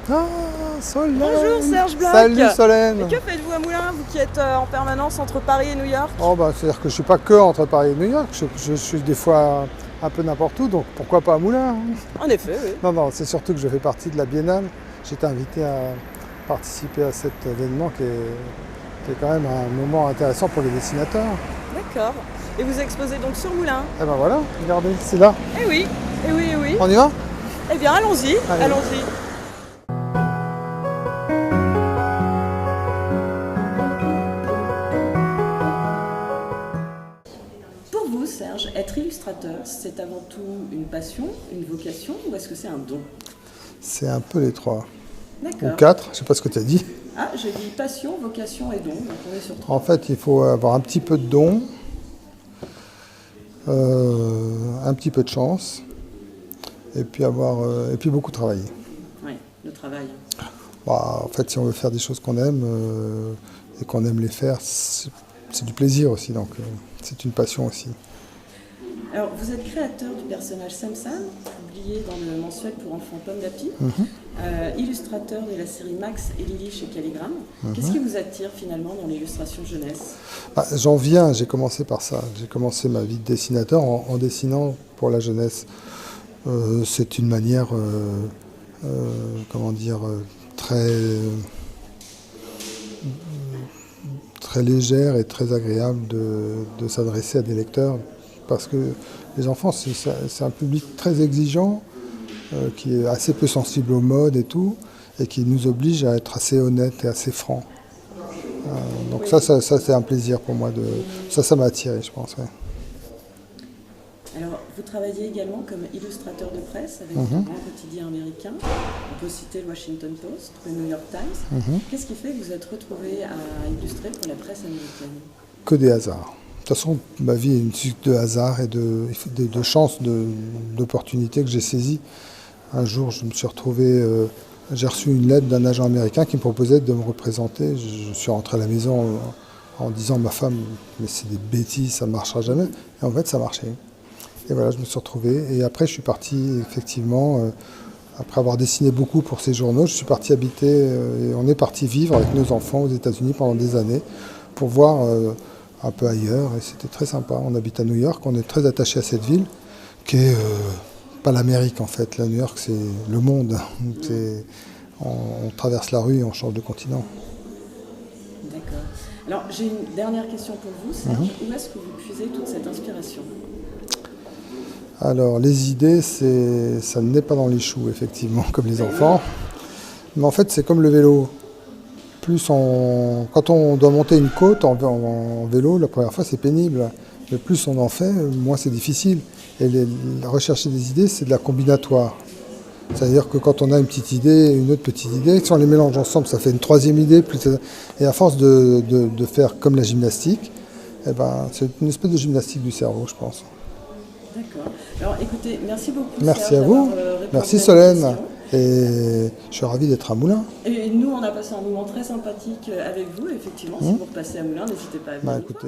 Ah, Solène! Bonjour Serge Black. Salut Solène! Et que faites-vous à Moulins, vous qui êtes en permanence entre Paris et New York? Oh bah, c'est-à-dire que je ne suis pas que entre Paris et New York, je suis des fois un peu n'importe où, donc pourquoi pas à Moulins, hein. En effet, oui. Non, c'est surtout que je fais partie de la Biennale. J'ai été invité à participer à cet événement qui est quand même un moment intéressant pour les dessinateurs. D'accord. Et vous exposez donc sur Moulins? Et ben voilà, regardez, c'est là. Eh oui, eh oui, eh oui. On y va? Eh bien, allons-y, Allez. allons-y. Pour vous, Serge, être illustrateur, c'est avant tout une passion, une vocation, ou est-ce que c'est un don? C'est un peu les trois. Ou D'accord. quatre, je sais pas ce que tu as dit. Ah, j'ai dit passion, vocation et don, donc on est sur trois. En fait, il faut avoir un petit peu de don, un petit peu de chance, et puis beaucoup travailler. Oui, le travail. Bah, en fait, si on veut faire des choses qu'on aime et qu'on aime les faire, c'est du plaisir aussi, donc c'est une passion aussi. Alors, vous êtes créateur du personnage Sam Sam, publié dans le mensuel pour enfants Pomme d'Api, illustrateur de la série Max et Lily chez Calligram. Qu'est-ce qui vous attire finalement dans l'illustration jeunesse? Bah, j'en viens, j'ai commencé par ça. J'ai commencé ma vie de dessinateur en dessinant pour la jeunesse. C'est une manière, comment dire, très légère et très agréable de s'adresser à des lecteurs. Parce que les enfants, c'est un public très exigeant, qui est assez peu sensible aux modes et tout, et qui nous oblige à être assez honnête et assez franc. Donc Oui. ça c'est un plaisir pour moi. Ça m'a attiré, je pense. Ouais. Alors, vous travaillez également comme illustrateur de presse avec un grand quotidien américain. On peut citer le Washington Post, le New York Times. Qu'est-ce qui fait que vous êtes retrouvé à illustrer pour la presse américaine? Que des hasards. De toute façon, ma vie est une suite de hasards et de chances, d'opportunités que j'ai saisies. Un jour, je me suis retrouvé, j'ai reçu une lettre d'un agent américain qui me proposait de me représenter. Je suis rentré à la maison en disant à ma femme, mais c'est des bêtises, ça ne marchera jamais. Et en fait, ça marchait. Et voilà, je me suis retrouvé. Et après, je suis parti, effectivement, après avoir dessiné beaucoup pour ces journaux, je suis parti habiter, et on est parti vivre avec nos enfants aux États-Unis pendant des années pour voir un peu ailleurs. Et c'était très sympa. On habite à New York, on est très attaché à cette ville qui est pas l'Amérique en fait. Là, New York, c'est le monde. On traverse la rue et on change de continent. D'accord. Alors, j'ai une dernière question pour vous, Serge. Où est-ce que vous puisez toute cette inspiration? Alors, les idées, ça ne naît pas dans les choux, effectivement, comme les enfants. Mais en fait, c'est comme le vélo. Quand on doit monter une côte en vélo, la première fois, c'est pénible. Mais plus on en fait, moins c'est difficile. Et rechercher des idées, c'est de la combinatoire. C'est-à-dire que quand on a une petite idée, une autre petite idée, si on les mélange ensemble, ça fait une troisième idée. Et à force de faire comme la gymnastique, eh ben, c'est une espèce de gymnastique du cerveau, je pense. D'accord. Alors écoutez, merci beaucoup. Merci Serge, à vous. d'avoir répondu Merci à mes Solène. questions. Et je suis ravi d'être à Moulins. Et nous, on a passé un moment très sympathique avec vous. Effectivement, si vous repassez à Moulins, n'hésitez pas à venir. Bah, écoutez...